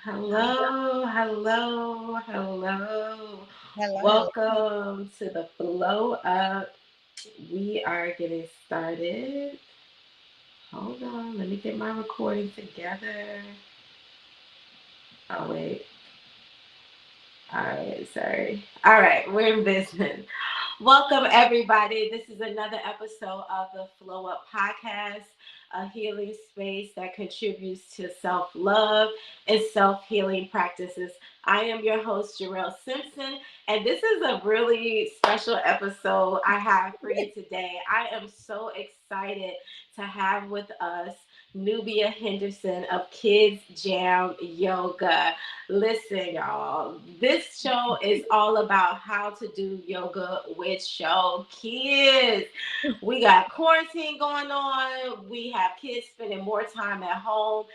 Hello, hello, hello. Hello, hello. Welcome to the Flow Up. We are getting started. Hold on, let me get my recording together. Oh, wait. All right, sorry. All right, we're in business. Welcome, everybody. This is another episode of the Flow Up Podcast, a healing space that contributes to self love and self healing practices. I am your host, Jerrell Simpson, and this is a really special episode I have for you today. I am so excited to have with us Nubia Henderson of Kids Jam Yoga. Listen, y'all, this show is all about how to do yoga with your kids. We got quarantine going on. We have kids spending more time at home,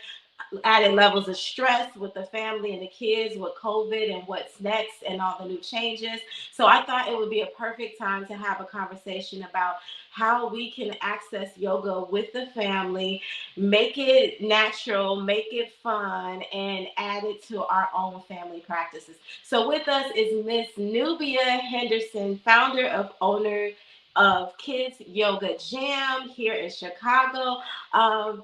added levels of stress with the family and the kids with COVID and what's next and all the new changes. So I thought it would be a perfect time to have a conversation about how we can access yoga with the family, make it natural, make it fun, and add it to our own family practices. So with us is Miss Nubia Henderson, founder of owner of Kids Yoga Jam here in Chicago.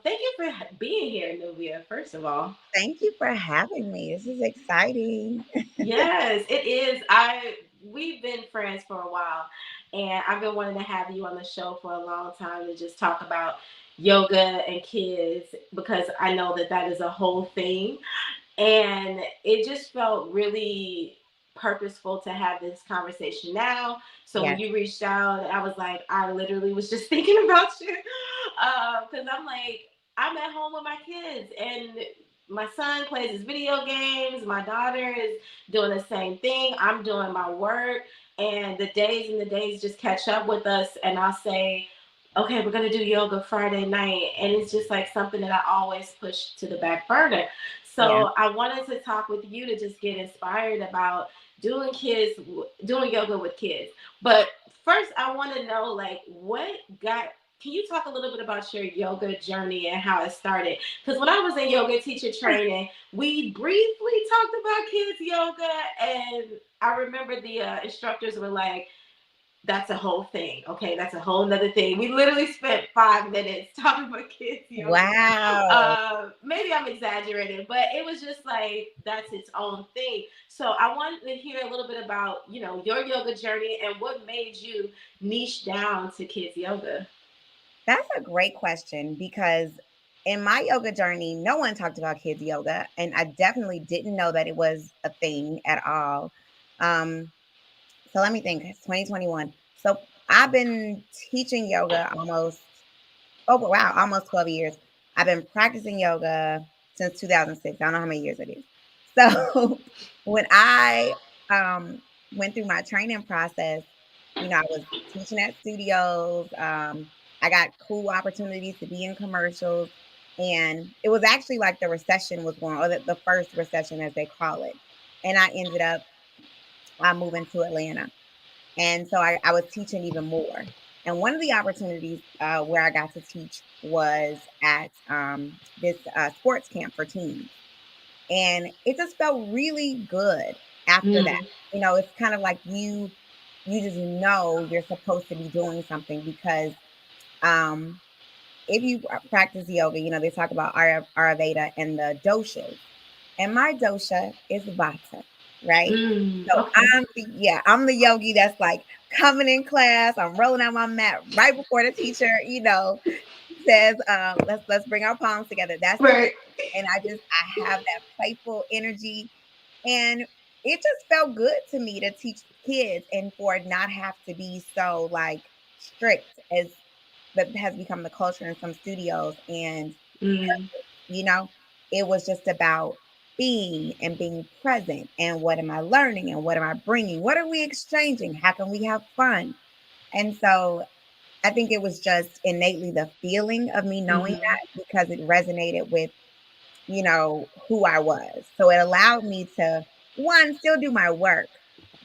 Thank you for being here, Nubia, first of all. Thank you for having me. This is exciting. Yes, it is. We've been friends for a while, and I've been wanting to have you on the show for a long time to just talk about yoga and kids because I know that that is a whole thing. And it just felt really purposeful to have this conversation now. So when Yes. you reached out, I was like, I literally was just thinking about you because I'm like, I'm at home with my kids and my son plays his video games. My daughter is doing the same thing. I'm doing my work. And the days just catch up with us. And I'll say, okay, we're going to do yoga Friday night. And it's just like something that I always push to the back burner. Yeah. So I wanted to talk with you to just get inspired about doing yoga with kids. But first, I want to know like what got. Can you talk a little bit about your yoga journey and how it started? Because when I was in yoga teacher training, we briefly talked about kids yoga, and I remember the instructors were like, that's a whole thing. Okay, that's a whole nother thing. We literally spent 5 minutes talking about kids yoga. Wow. Maybe I'm exaggerating, but it was just like that's its own thing. So I wanted to hear a little bit about your yoga journey and what made you niche down to kids yoga. That's a great question because in my yoga journey, no one talked about kids yoga, and I definitely didn't know that it was a thing at all. Um, so let me think. It's 2021. So I've been teaching yoga almost 12 years. I've been practicing yoga since 2006. I don't know how many years it is. So when I went through my training process, I was teaching at studios. I got cool opportunities to be in commercials. And it was actually like the recession was going, or the first recession, as they call it. And I ended up moving to Atlanta. And so I was teaching even more. And one of the opportunities where I got to teach was at this sports camp for teens. And it just felt really good after that. Mm. It's kind of like you just know you're supposed to be doing something because um, if you practice yoga, they talk about Ayurveda and the doshas. And my dosha is Vata, right? Mm. So Okay. I'm the yogi that's like coming in class. I'm rolling out my mat right before the teacher, says, let's bring our palms together. That's the yogi. Right. And I have that playful energy. And it just felt good to me to teach kids and for it not have to be so like strict as that has become the culture in some studios. And Mm. you know, it was just about being and being present. And what am I learning? And what am I bringing? What are we exchanging? How can we have fun? And so I think it was just innately the feeling of me knowing Mm-hmm. that because it resonated with, who I was. So it allowed me to, one, still do my work,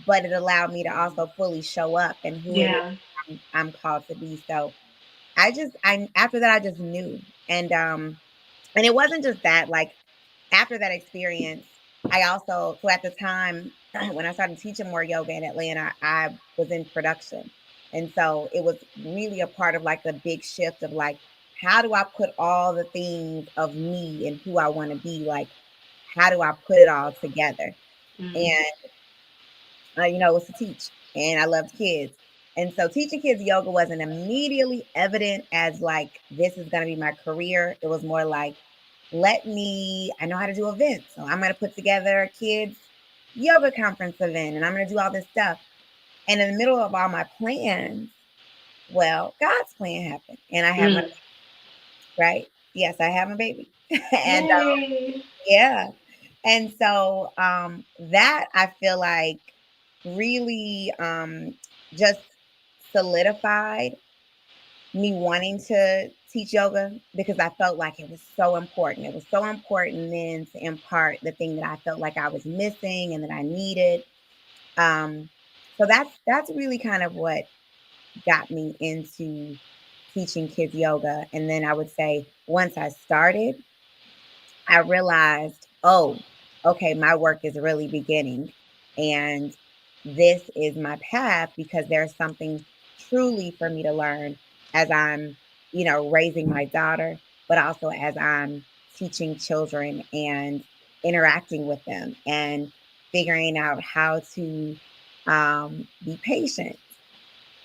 but it allowed me to also fully show up and who it is Yeah. I'm called to be. So after that, I just knew. And it wasn't just that, like, after that experience, I also, so at the time when I started teaching more yoga in Atlanta, I was in production. And so it was really a part of like the big shift of like, how do I put all the things of me and who I want to be? Like, how do I put it all together? Mm. And, it was to teach, and I loved kids. And so teaching kids yoga wasn't immediately evident as like, this is going to be my career. It was more like, I know how to do events. So I'm going to put together a kids yoga conference event and I'm going to do all this stuff. And in the middle of all my plans, well, God's plan happened and I have my, Mm. right? Yes, I have a baby. And Yay. yeah. And so that I feel like really just solidified me wanting to teach yoga because I felt like it was so important. It was so important then to impart the thing that I felt like I was missing and that I needed. Um, so that's really kind of what got me into teaching kids yoga. And then I would say once I started, I realized, oh, okay, my work is really beginning. And this is my path because there's something truly for me to learn as I'm, raising my daughter, but also as I'm teaching children and interacting with them and figuring out how to be patient,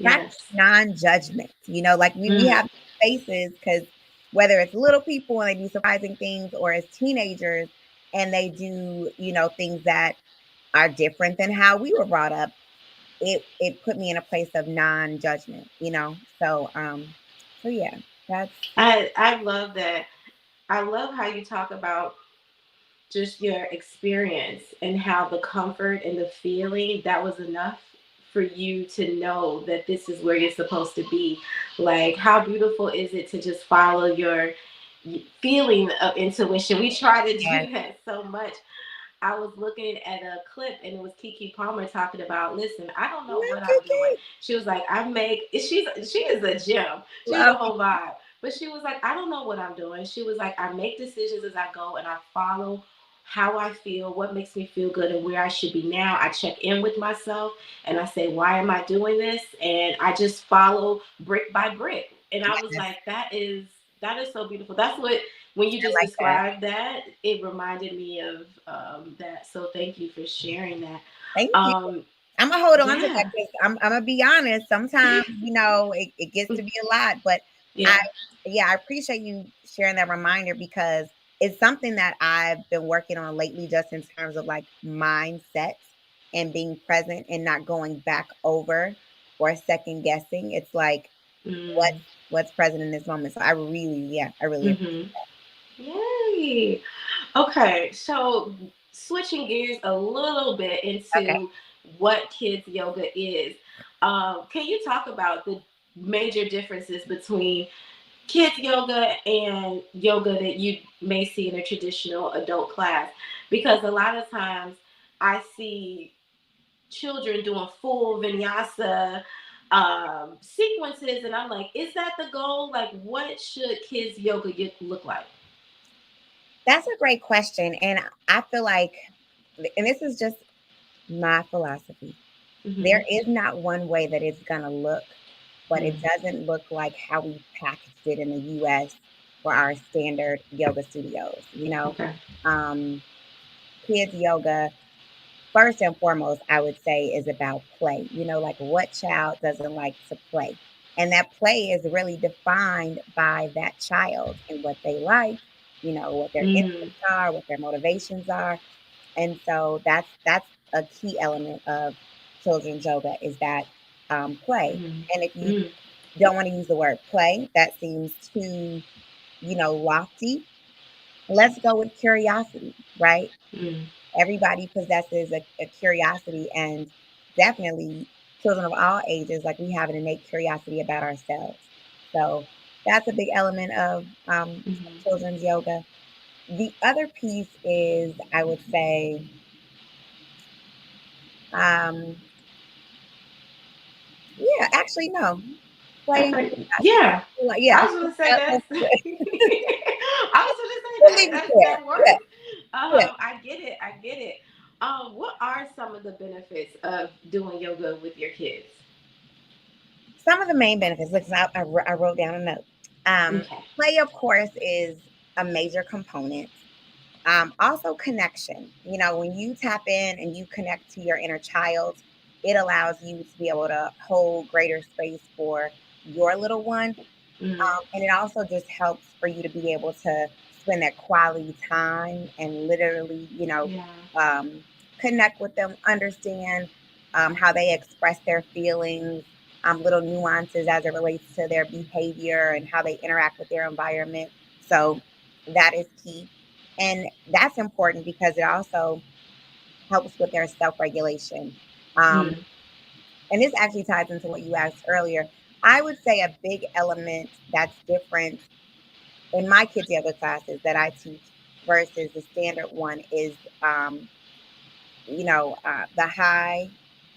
practice Yes. non-judgment. Like we Mm. have faces because whether it's little people and they do surprising things or as teenagers and they do, things that are different than how we were brought up, it put me in a place of non-judgment. So yeah, that's I love that. I love how you talk about just your experience and how the comfort and the feeling that was enough for you to know that this is where you're supposed to be. Like, how beautiful is it to just follow your feeling of intuition? We try to yes. do that so much. I was looking at a clip and it was Kiki Palmer talking about, listen, I don't know Love what I'm doing. Kiki. She was like, she is a gem. She's a Love whole vibe. But she was like, I don't know what I'm doing. She was like, I make decisions as I go and I follow how I feel, what makes me feel good and where I should be now. I check in with myself and I say, why am I doing this? And I just follow brick by brick. And I was yes, like, that is so beautiful. That's what when you I just like that. described that, it reminded me of that. So thank you for sharing that. Thank you. Um, Imma hold on to that yeah, 'cause Imma be honest, sometimes, it gets to be a lot, but I yeah, yeah, I appreciate you sharing that reminder because it's something that I've been working on lately just in terms of, like, mindset and being present and not going back over or second guessing. It's like, mm, what's present in this moment? So I really appreciate mm-hmm. Yay. Okay, so switching gears a little bit okay. into what kids yoga is. Can you talk about the major differences between kids yoga and yoga that you may see in a traditional adult class? Because a lot of times I see children doing full vinyasa sequences, and I'm like, is that the goal? Like, what should kids yoga look like? That's a great question, and I feel like and this is just my philosophy. There Mm-hmm. is not one way that it's gonna look, but it Mm. doesn't look like how we packaged it in the US for our standard yoga studios, Okay. Um, kids yoga, first and foremost, I would say is about play. Like what child doesn't like to play? And that play is really defined by that child and what they like, what their Mm. interests are, what their motivations are. And so that's a key element of children's yoga is that play. Mm. And if you Mm. don't want to use the word play, that seems too, lofty. Let's go with curiosity, right? Mm. Everybody possesses a curiosity, and definitely children of all ages, like we have an innate curiosity about ourselves. So that's a big element of Mm-hmm. children's yoga. The other piece is, I would say, um, yeah, actually, no. Playing Okay. Yeah. yeah, I was gonna say let's that's. do it. I was gonna say We'll that leave it that there. that Yeah. works. Yeah. I get it. I get it. What are some of the benefits of doing yoga with your kids? Some of the main benefits, look, I wrote down a note. Okay. Play, of course, is a major component. Also, connection. When you tap in and you connect to your inner child, it allows you to be able to hold greater space for your little one. Mm, And it also just helps for you to be able to spend that quality time and literally, yeah. um, connect with them, understand how they express their feelings, little nuances as it relates to their behavior and how they interact with their environment. So that is key. And that's important because it also helps with their self regulation. Um, Mm, and this actually ties into what you asked earlier. I would say a big element that's different in my kids yoga classes that I teach versus the standard one is, the high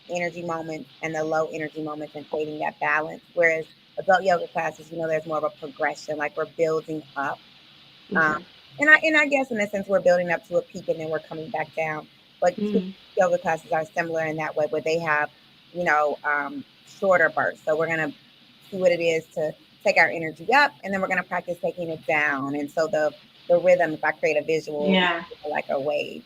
energy moments and the low energy moments and creating that balance. Whereas adult yoga classes, there's more of a progression, like we're building up. Um, okay. and I guess in a sense we're building up to a peak and then we're coming back down. But kids Mm, yoga classes are similar in that way, where they have, shorter bursts. So we're gonna see what it is to take our energy up, and then we're gonna practice taking it down. And so the rhythm, if I create a visual, will be yeah. like a wave.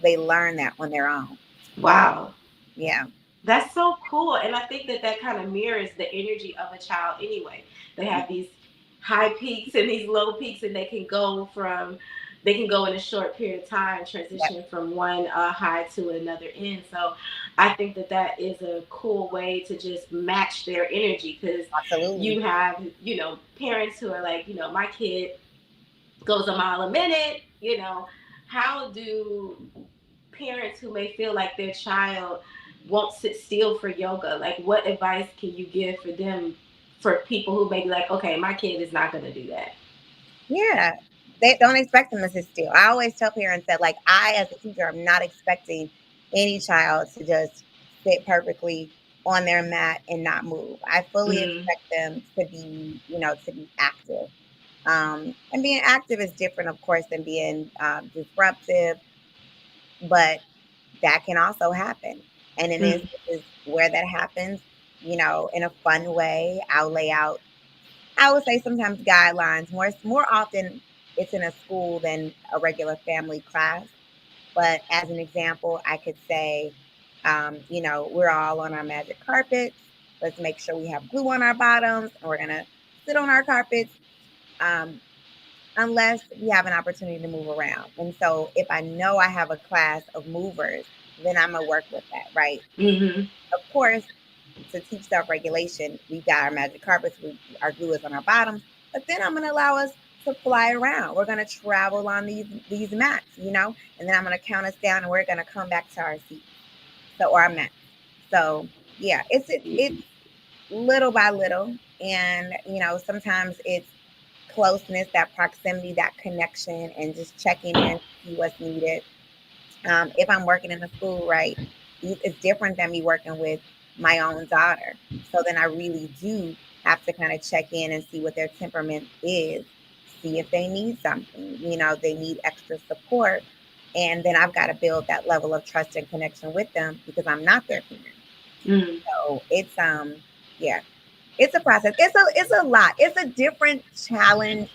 They learn that on their own. Wow. Yeah, That's so cool. And I think that that kind of mirrors the energy of a child anyway. They have these high peaks and these low peaks, and they can go in a short period of time, yeah, transition from one high to another end. So I think that that is a cool way to just match their energy because absolutely. you have, parents who are like, my kid goes a mile a minute, how do parents who may feel like their child won't sit still for yoga, like what advice can you give for them, for people who may be like, okay, my kid is not going to do that? Yeah. They don't expect them to sit still. I always tell parents that, like, I, as a teacher, I'm not expecting any child to just sit perfectly on their mat and not move. I fully Mm, expect them to be active. And being active is different, of course, than being disruptive, but that can also happen. And in mm, instances where that happens, in a fun way, I'll lay out, I would say sometimes guidelines. More often it's in a school than a regular family class. But as an example, I could say, we're all on our magic carpets. Let's make sure we have glue on our bottoms, and we're gonna sit on our carpets. Um, unless we have an opportunity to move around. And so if I know I have a class of movers, then I'm gonna work with that, right? mm-hmm. Of course, to teach self-regulation, we've got our magic carpets, our glue is on our bottoms, but then I'm gonna allow us to fly around. We're gonna travel on these mats, and then I'm gonna count us down and we're gonna come back to our seats. So or our mats. So yeah, it's little by little. And sometimes it's closeness, that proximity, that connection, and just checking in to see what's needed. If I'm working in a school, right, it's different than me working with my own daughter. So then I really do have to kind of check in and see what their temperament is, see if they need something, they need extra support. And then I've got to build that level of trust and connection with them because I'm not their parent. Mm, So yeah, it's a process. It's a lot. It's a different challenge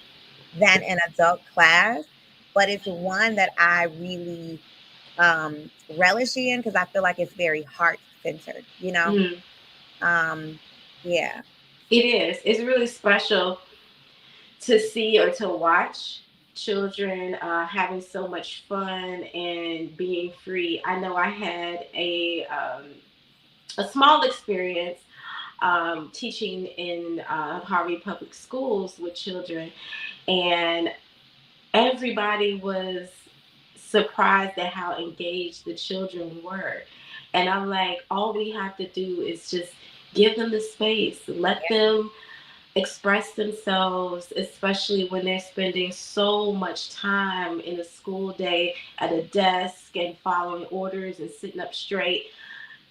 than an adult class, but it's one that I really relish in because I feel like it's very heart centered. mm. Um, yeah, It is. It's really special to see or to watch children having so much fun and being free. I know I had a small experience teaching in Harvey Public Schools with children, and everybody was surprised at how engaged the children were. And I'm like, all we have to do is just give them the space, let them express themselves, especially when they're spending so much time in a school day at a desk and following orders and sitting up straight.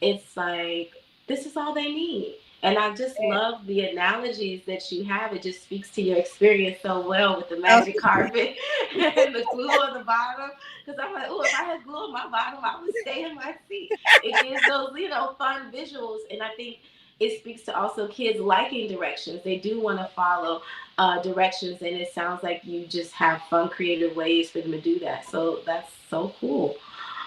It's like, this is all they need. And I just love the analogies that you have. It just speaks to your experience so well with the Oh, magic carpet and the glue on the bottom. Because I'm like, oh, if I had glue on my bottom, I would stay in my seat. It gives those, fun visuals. And I think it speaks to also kids liking directions. They do want to follow directions. And it sounds like you just have fun, creative ways for them to do that. So that's so cool.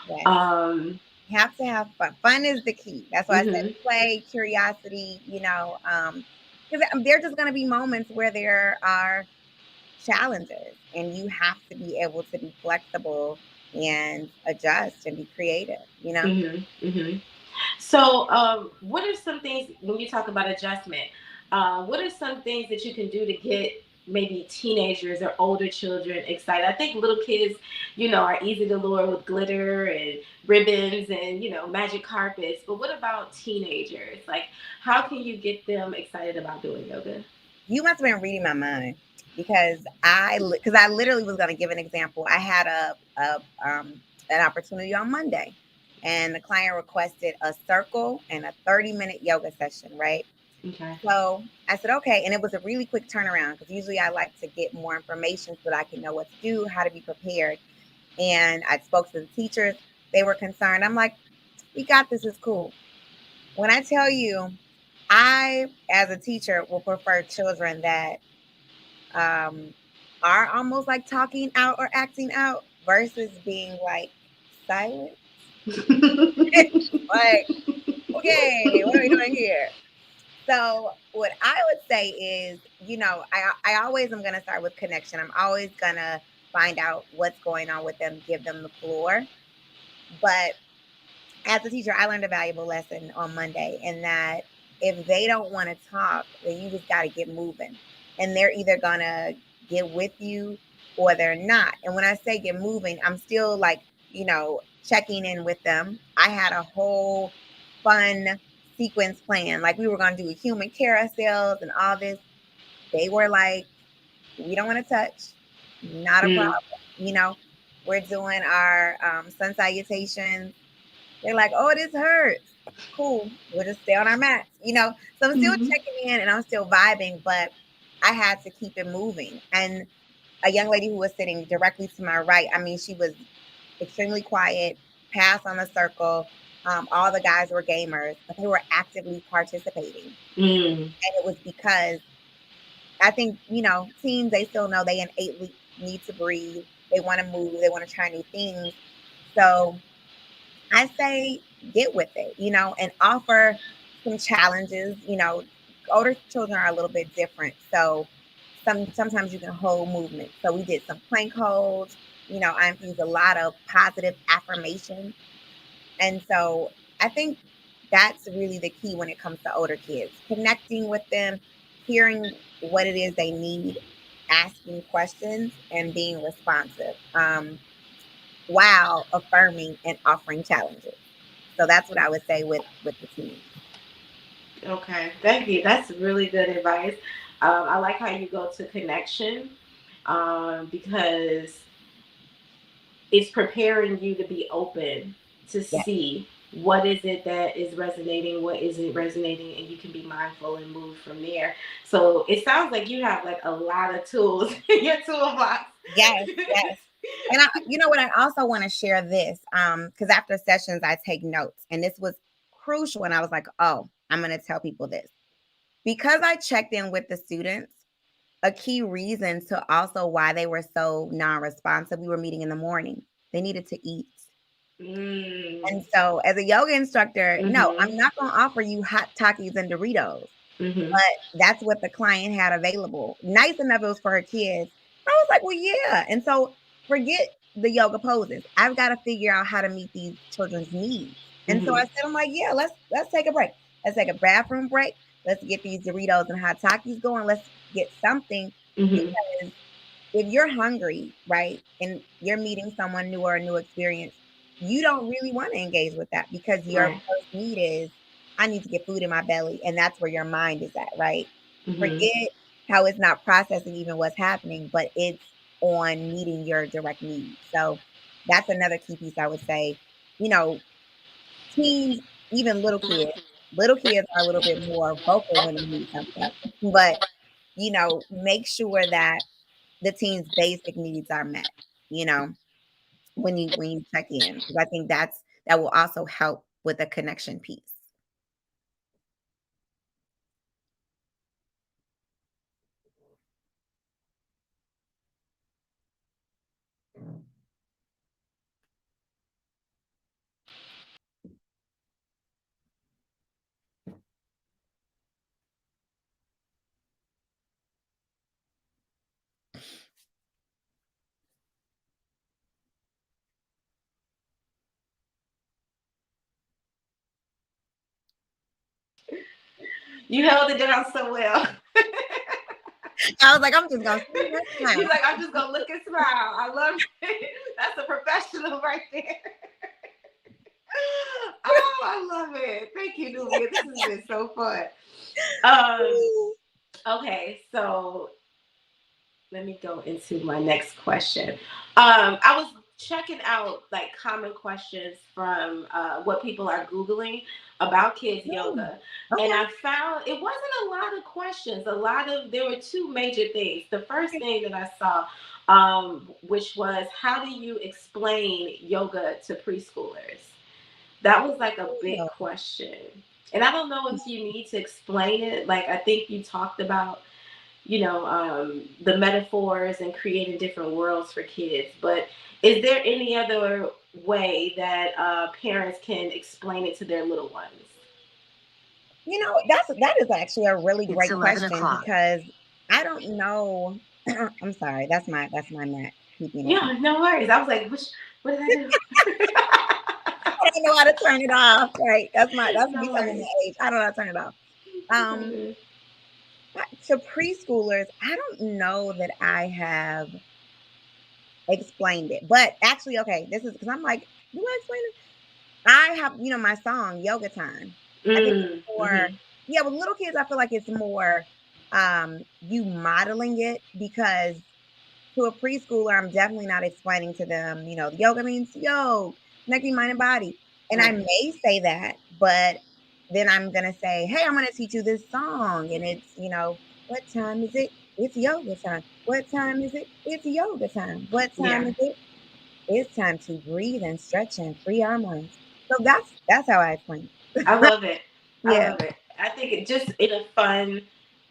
yes. Um, You have to have fun. Fun is the key. That's why I said mhm, play, curiosity, because there are just going to be moments where there are challenges and you have to be able to be flexible and adjust and be creative. mhm, mhm. So, what are some things when you talk about adjustment? What are some things that you can do to get maybe teenagers or older children excited? I think little kids, are easy to lure with glitter and ribbons and magic carpets. But what about teenagers? Like, how can you get them excited about doing yoga? You must have been reading my mind because I literally was going to give an example. I had an opportunity on Monday, and the client requested a circle and a 30-minute yoga session, right? Okay. So I said, okay. And it was a really quick turnaround because usually I like to get more information so that I can know what to do, how to be prepared. And I spoke to the teachers. They were concerned. I'm like, we got this. It's cool. When I tell you, I, as a teacher, will prefer children that um, are almost like talking out or acting out versus being like silent. Like, okay, what are we doing here? So what I would say is, I always am gonna start with connection. I'm always gonna find out what's going on with them, give them the floor. But as a teacher, I learned a valuable lesson on Monday in that if they don't want to talk, then you just got to get moving. And they're either going to get with you or they're not. And when I say get moving, I'm still like, checking in with them. I had a whole fun sequence plan. Like we were going to do human carousels and all this. They were like, we don't want to touch. Not a problem. Mm, You know, we're doing our sun salutations. They're like, "Oh, this hurts." Cool. We'll just stay on our mats. So I'm still mhm, checking in and I'm still vibing, but I had to keep it moving. And a young lady who was sitting directly to my right, I mean, she was extremely quiet, passed on the circle. All the guys were gamers, but they were actively participating. mm, And it was because I think, teens, they still know they innately need to breathe. They want to move. They want to try new things. So I say get with it, and offer some challenges. Older children are a little bit different. So sometimes you can hold movement. So we did some plank holds. I infused a lot of positive affirmations. And so I think that's really the key when it comes to older kids. Connecting with them, hearing what it is they need, asking questions, and being responsive. While affirming and offering challenges. So that's what I would say with the teams. okay, thank you. That's really good advice. I like how you go to connection because it's preparing you to be open to Yeah. see what is it that is resonating, what isn't resonating, and you can be mindful and move from there. So it sounds like you have like a lot of tools in your toolbox. Yes, yes. And you know what, I also want to share this because after sessions I take notes, and this was crucial. And I was like, oh, I'm going to tell people this because I checked in with the students. A key reason to also why they were so non-responsive. We were meeting in the morning. They needed to eat. Mm. And so, as a yoga instructor, no, I'm Mhm. not going to offer you hot Takis and Doritos. Mhm. But that's what the client had available. Nice enough it was for her kids. I was like, well, yeah. And so forget the yoga poses. I've got to figure out how to meet these children's needs. And so I Mhm. said, I'm like, yeah, let's take a break. Let's take a bathroom break. Let's get these Doritos and hot Takis going. Let's get something Mhm. because if you're hungry, right, and you're meeting someone new or a new experience, you don't really want to engage with that because your Right. first need is, I need to get food in my belly. And that's where your mind is at, right? Mhm. Forget how it's not processing even what's happening, but it's on meeting your direct needs. So that's another key piece I would say. You know, teens, even little kids, Little kids are a little bit more vocal when they need something, but make sure that the teen's basic needs are met. You know, when you check in, because I think that will also help with the connection piece. You held it down so well. I was like, I'm just gonna see her You're smile. like, I'm just gonna look and smile. I love it. That's a professional right there. Oh, I love it. Thank you, Nubia. This has been so fun. Um, okay, so let me go into my next question. I was checking out like common questions from what people are Googling about kids Mm, yoga. And okay. I found it wasn't a lot of questions. There were two major things. The first Okay. thing that I saw, which was how do you explain yoga to preschoolers? That was like a big Oh, question. And I don't know if you need to explain it. Like, I think you talked about the metaphors and creating different worlds for kids. But is there any other way that parents can explain it to their little ones? that is actually a really It's great 11 question o'clock. because I don't know. I'm sorry. That's my Mac keeping it. Yeah, no worries. I was like, what did I do? I don't know how to turn it off. Right. That's me No telling worries. my age. I don't know how to turn it off. Um, to preschoolers, I don't know that I have explained it, but actually, okay, this is because I'm like, do I explain it? I have, my song Yoga Time. I think it's more, Mm-hmm. yeah, with little kids, I feel like it's more you modeling it because to a preschooler, I'm definitely not explaining to them, yoga means yo, connecting mind and body. And I Right. may say that, but then I'm gonna say, hey, I'm gonna teach you this song. And it's, what time is it? It's yoga time. What time is it? It's yoga time. What time Yeah. is it? It's time to breathe and stretch and free our minds. So that's how I explain I it. love it. I Yeah. love it. I think it just in a fun,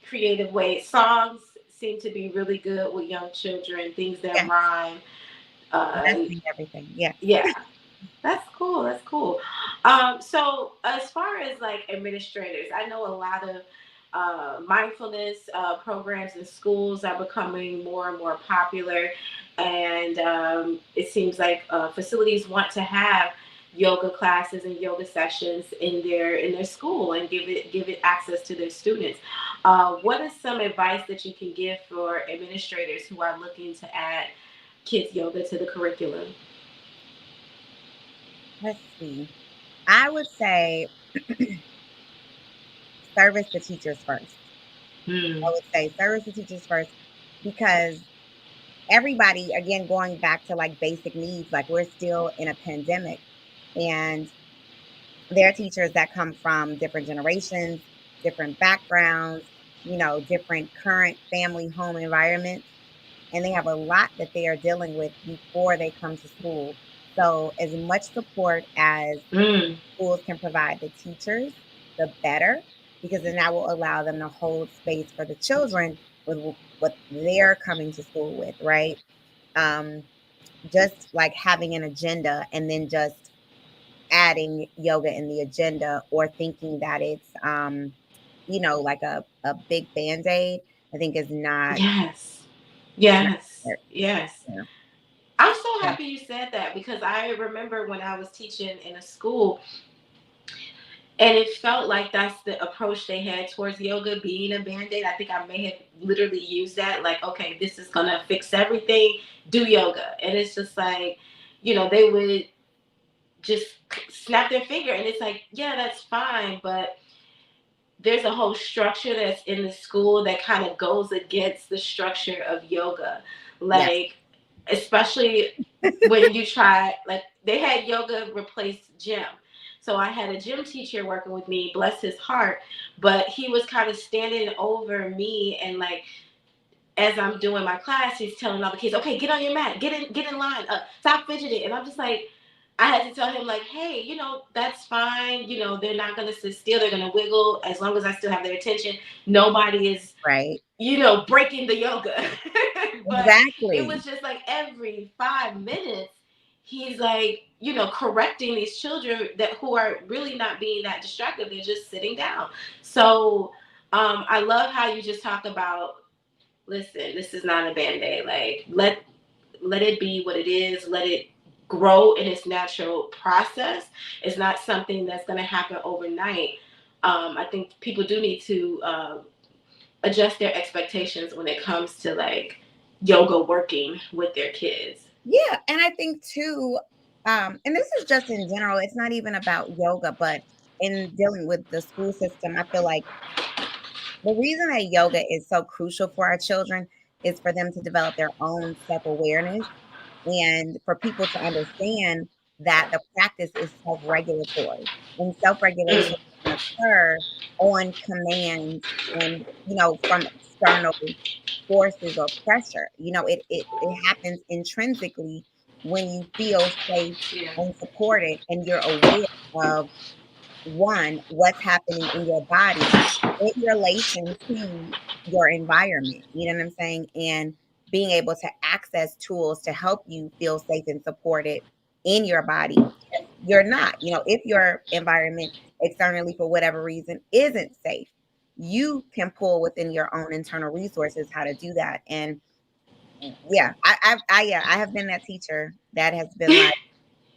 creative way. Songs seem to be really good with young children, things that Yeah. rhyme. That's Uh, everything. Yes. yeah, that's cool. That's cool. So as far as like administrators, I know a lot of mindfulness programs in schools are becoming more and more popular, and it seems like facilities want to have yoga classes and yoga sessions in their school and give it access to their students. What is some advice that you can give for administrators who are looking to add kids yoga to the curriculum? Let's see. I would say service the teachers first. I Hmm. would say service the teachers first because everybody, again, going back to like basic needs, like we're still in a pandemic and there are teachers that come from different generations, different backgrounds, different current family home environments. And they have a lot that they are dealing with before they come to school. So, as much support as Mm. schools can provide the teachers, the better, because then that will allow them to hold space for the children with what they're coming to school with, right? Um, just like having an agenda and then just adding yoga in the agenda or thinking that it's, like a big band aid, I think is not, Yes. it's not Yes. fair. Yes. Yeah. I'm so Yeah. happy you said that because I remember when I was teaching in a school and it felt like that's the approach they had towards yoga being a band-aid. I think I may have literally used that like, okay, this is gonna fix everything, do yoga. And it's just like, they would just snap their finger and it's like, yeah, that's fine, but there's a whole structure that's in the school that kind of goes against the structure of yoga. Yes. Like, especially when you try, like, they had yoga replace gym. So I had a gym teacher working with me, bless his heart, but he was kind of standing over me and like as I'm doing my class, he's telling all the kids, "Okay, get on your mat, get in line, stop fidgeting." And I'm just like, I had to tell him like, "Hey, that's fine. They're not gonna sit still; they're gonna wiggle as long as I still have their attention. Nobody is, Right. breaking the yoga." But it Exactly. was just like every 5 minutes, he's like, correcting these children that who are really not being that distracted. They're just sitting down. So I love how you just talk about, listen, this is not a band-aid. Like let it be what it is. Let it grow in its natural process. It's not something that's going to happen overnight. I think people do need to adjust their expectations when it comes to like yoga working with their kids. Yeah, and I think too, and this is just in general, it's not even about yoga, but in dealing with the school system, I feel like the reason that yoga is so crucial for our children is for them to develop their own self-awareness and for people to understand that the practice is self-regulatory and self-regulation Mm, can occur on command and from external forces or pressure. It happens intrinsically when you feel safe yeah, and supported and you're aware of one, what's happening in your body in relation to your environment. You know what I'm saying? And being able to access tools to help you feel safe and supported in your body. If you're not, if your environment externally for whatever reason isn't safe, you can pull within your own internal resources how to do that. And yeah, I have been that teacher that has been like,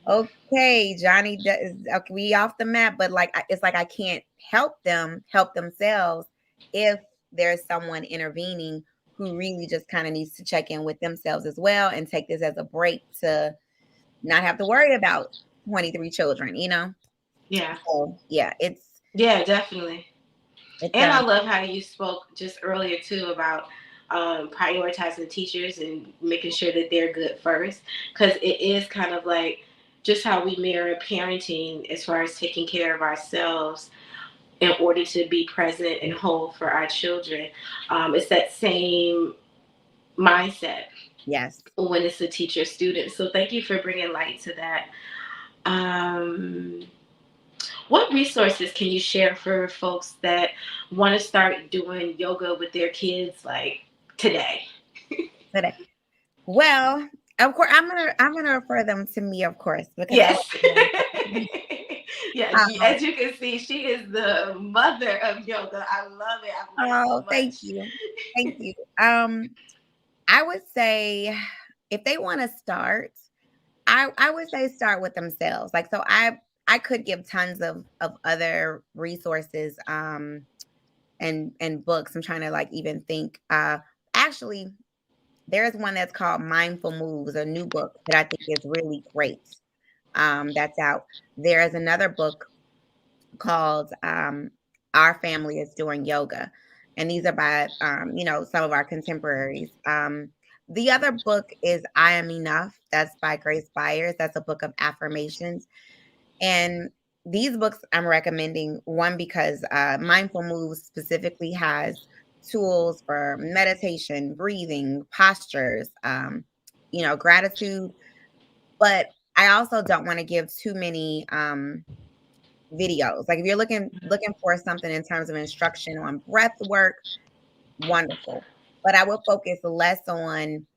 okay, Johnny does okay, we off the map, but like it's like I can't help them help themselves if there's someone intervening who really just kind of needs to check in with themselves as well and take this as a break to not have to worry about 23 children. yeah, So yeah, yeah, definitely. it's And I love how you spoke just earlier too about prioritizing teachers and making sure that they're good first, because it is kind of like just how we mirror parenting as far as taking care of ourselves in order to be present and whole for our children. It's that same mindset yes. when it's a teacher student. So thank you for bringing light to that. Um, what resources can you share for folks that want to start doing yoga with their kids like today? Today. Well, of course I'm gonna refer them to me, of course, because I Yes. like Yeah, um, as you can see, she is the mother of yoga. I love it. I've learned so oh, thank much. you. Thank you. I would say if they want to start, I would say start with themselves. Like so I could give tons of other resources and books. I'm trying to like even think. Actually there's one that's called Mindful Moves, a new book that I think is really great. That's out. There's another book called Our Family is Doing Yoga. And these are by, some of our contemporaries. The other book is I Am Enough. That's by Grace Byers. That's a book of affirmations. And these books I'm recommending one because Mindful Moves specifically has tools for meditation, breathing, postures, gratitude. But I also don't want to give too many videos. Like if you're looking for something in terms of instruction on breath work, wonderful. But I will focus less on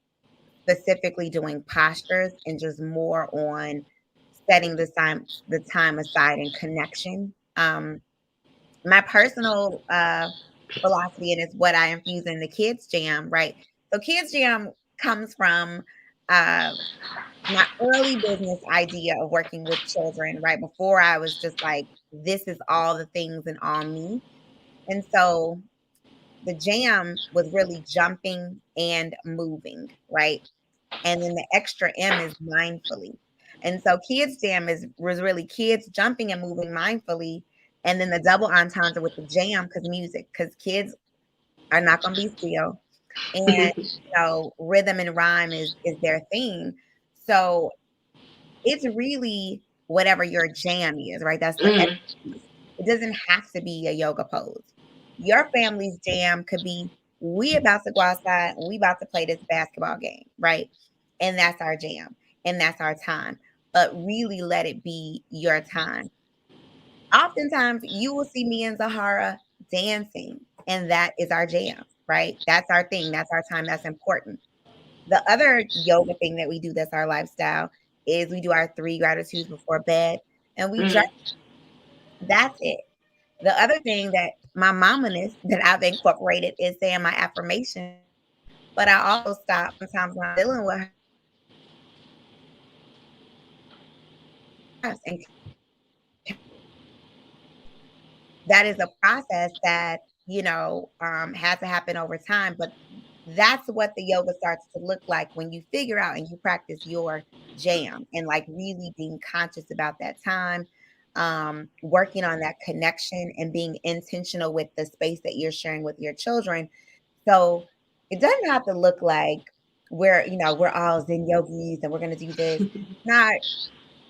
specifically doing postures and just more on setting the time aside and connection. My personal philosophy and it's what I infuse in the Kids Jam, right? So Kids Jam comes from uh my early business idea of working with children, right? Before I was just like, this is all the things and all me. And so the jam was really jumping and moving, right? And then the extra M is mindfully. And so kids jam was really kids jumping and moving mindfully. And then the double entendre with the jam, because kids are not gonna be still. And rhythm and rhyme is their thing. So it's really whatever your jam is, right? That's the Mm. exercise. It doesn't have to be a yoga pose. Your family's jam could be, we about to go outside and we about to play this basketball game, right? And that's our jam and that's our time. But really let it be your time. Oftentimes you will see me and Zahara dancing, and that is our jam, right? That's our thing. That's our time. That's important. The other yoga thing that we do that's our lifestyle is we do our 3 gratitudes before bed and we journal. Mm. That's it. The other thing that my mamoness that I've incorporated is saying my affirmations, but I also stop sometimes when I'm dealing with her and that is a process that, has to happen over time. But that's what the yoga starts to look like when you figure out and you practice your jam and like really being conscious about that time, working on that connection and being intentional with the space that you're sharing with your children. So it doesn't have to look like we're all Zen yogis and we're going to do this. Not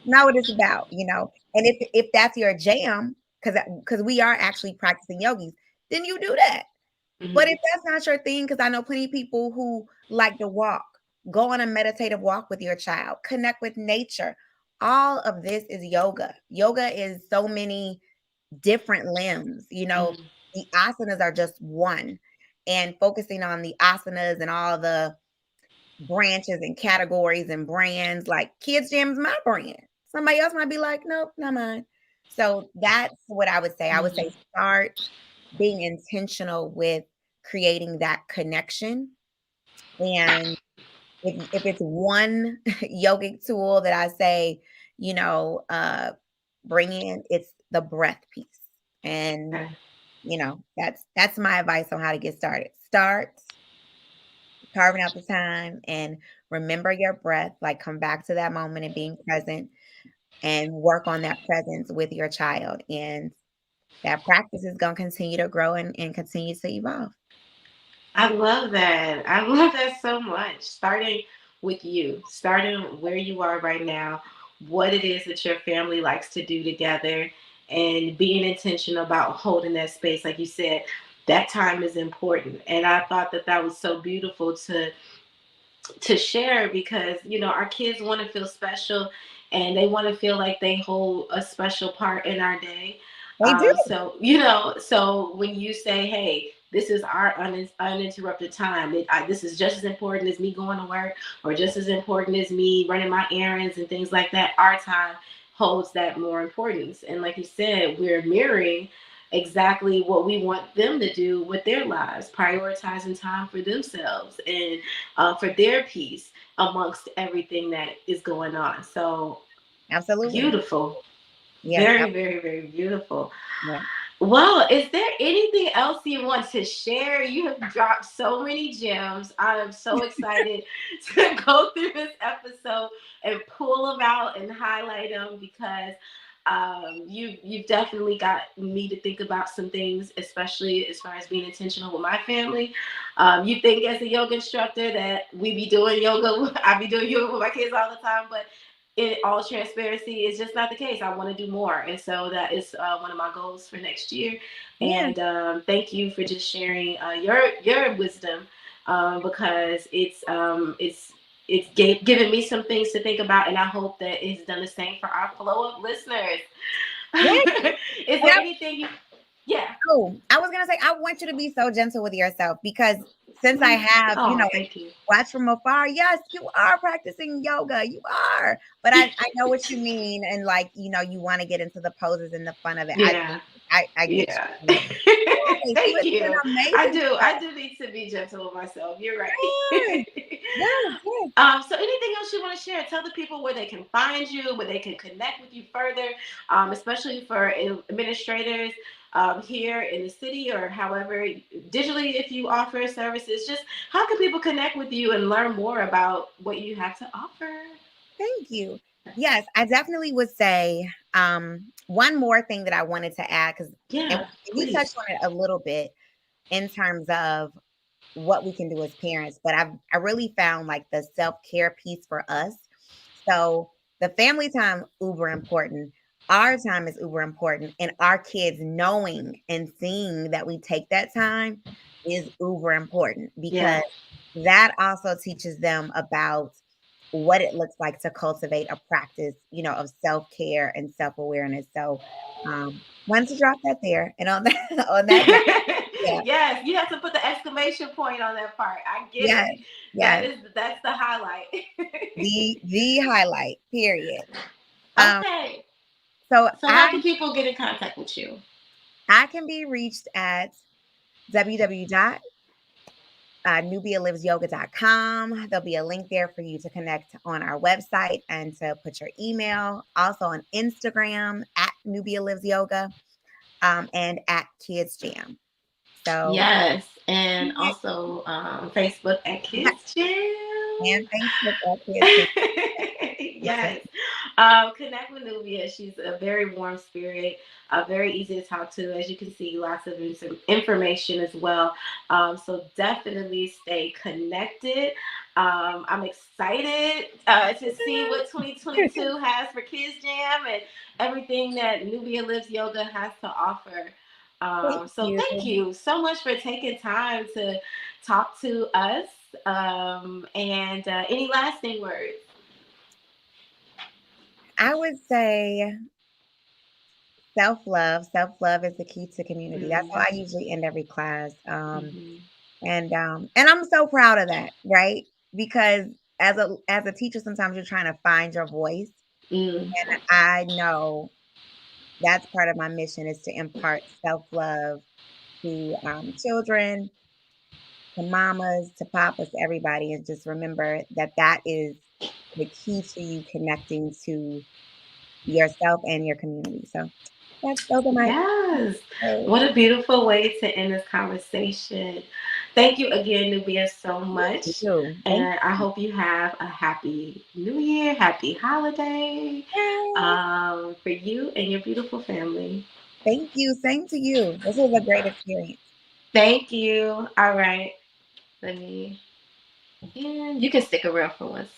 what it's about, you know. And if that's your jam, because we are actually practicing yogis, then you do that. But Mm. if that's not your thing, because I know plenty of people who like to walk, go on a meditative walk with your child, connect with nature. All of this is yoga. Yoga is so many different limbs. Mm. The asanas are just one. And focusing on the asanas and all the branches and categories and brands. Like Kids Jam is my brand. Somebody else might be like, nope, not mine. So that's what I would say. I would say Mm. start being intentional with creating that connection. And if it's one yogic tool that I say, you know, uh, bring in, it's the breath piece. And Okay. that's my advice on how to get started. Start carving out the time and remember your breath, like come back to that moment and being present and work on that presence with your child. And that practice is going to continue to grow and continue to evolve. I love that. I love that so much. Starting with you, starting where you are right now, what it is that your family likes to do together, and being intentional about holding that space. Like you said, that time is important. And I thought that that was so beautiful to share because our kids want to feel special and they want to feel like they hold a special part in our day. They do. So when you say, hey, this is our uninterrupted time, this is just as important as me going to work or just as important as me running my errands and things like that. Our time holds that more importance, and like you said, we're mirroring exactly what we want them to do with their lives, prioritizing time for themselves and for their peace amongst everything that is going on. So Absolutely. beautiful. Yes. Very, very, very beautiful. Yeah. Well, is there anything else you want to share? You have dropped so many gems. I am so excited to go through this episode and pull them out and highlight them because you've definitely got me to think about some things, especially as far as being intentional with my family. You think as a yoga instructor that we be doing yoga, I be doing yoga with my kids all the time, but in all transparency, it's just not the case. I want to do more, and so that is one of my goals for next year. Yeah. And thank you for just sharing your wisdom because it's given me some things to think about, and I hope that it's done the same for our flow of listeners. Yeah. Is there anything you? Yeah. Oh, I was gonna say, I want you to be so gentle with yourself because since I have, Oh, thank you. watch from afar, yes, you are practicing yoga. You are. But I know what you mean. And like, you want to get into the poses and the fun of it. Yeah. I get Yeah. you. Yes, you Thank are doing you. I amazing. do. I do need to be gentle with myself. You're right. Yes, yes, yes. So anything else you want to share? Tell the people where they can find you, where they can connect with you further, especially for administrators here in the city or however digitally if you offer services. Just how can people connect with you and learn more about what you have to offer? Thank you. Yes, I definitely would say one more thing that I wanted to add because and Yeah, you touched please. on it a little bit in terms of what we can do as parents, but I really found like the self-care piece for us. So the family time uber important. Our time is uber important, and our kids knowing and seeing that we take that time is uber important because Yes. that also teaches them about what it looks like to cultivate a practice, of self-care and self-awareness. So, wanted to drop that there. And on that on that note, yeah, Yes, you have to put the exclamation point on that part. I get yes, it. yes, That's the highlight. the highlight, period. Um, Okay. so So how I can people get in contact with you? I can be reached at www nubialivesyoga.com. There'll be a link there for you to connect on our website and to put your email. Also on Instagram at Nubia Lives Yoga, and at Kids Jam. So, Yes, and yeah, also Facebook at Kids Jamm. and Facebook at Kids Jam. Yes. Connect with Nubia. She's a very warm spirit, very easy to talk to. As you can see, lots of information as well. So definitely stay connected. I'm excited to see what 2022 has for Kids Jam and everything that Nubia Lives Yoga has to offer. Thank So you. thank you so much for taking time to talk to us. And any lasting words? I would say self-love. Self-love is the key to community. That's how Mm, I usually end every class. hmm. And I'm so proud of that, right? Because as a teacher, sometimes you're trying to find your voice. Mm. I know that's part of my mission is to impart self-love to children, to mamas, to papas, to everybody, and just remember that that is the key to you connecting to yourself and your community. So those are my Yes. words. What a beautiful way to end this conversation. Thank you again, Nubia, so much. Thank And I hope you have a happy new year, happy holiday you. for you and your beautiful family. Thank you. Same to you. This was a great experience. Thank you. All right. Let me, and you can stick around for one